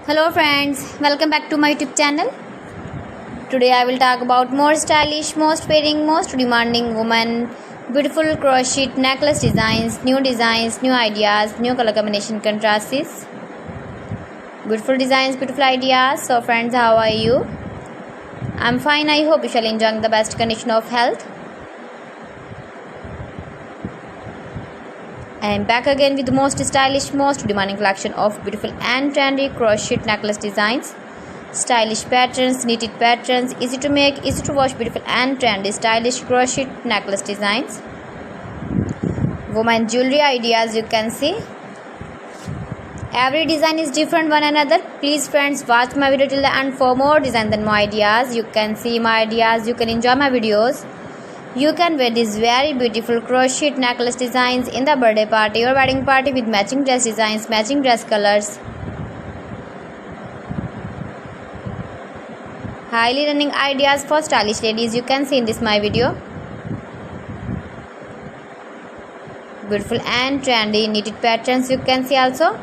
Hello friends, welcome back to my YouTube channel. Today I will talk about more stylish, most wearing, most demanding women, beautiful crochet necklace designs, new ideas, new color combination contrasts. Beautiful designs, beautiful ideas. So friends, how are you? I'm fine. I hope you shall enjoy the best condition of health. I am back again with the most stylish, most demanding collection of beautiful and trendy crochet necklace designs. Stylish patterns, knitted patterns, easy to make, easy to wash, beautiful and trendy stylish crochet necklace designs. Woman jewelry ideas, you can see. Every design is different one another. Please friends, watch my video till the end for more designs and more ideas. You can see my ideas, you can enjoy my videos. You can wear these very beautiful crochet necklace designs in the birthday party or wedding party with matching dress designs, matching dress colors. Highly running ideas for stylish ladies, you can see in this my video. Beautiful and trendy knitted patterns, you can see also.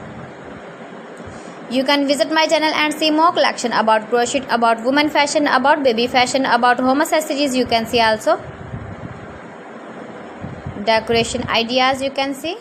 You can visit my channel and see more collection about crochet, about women fashion, about baby fashion, about home accessories, you can see also. Decoration ideas, you can see.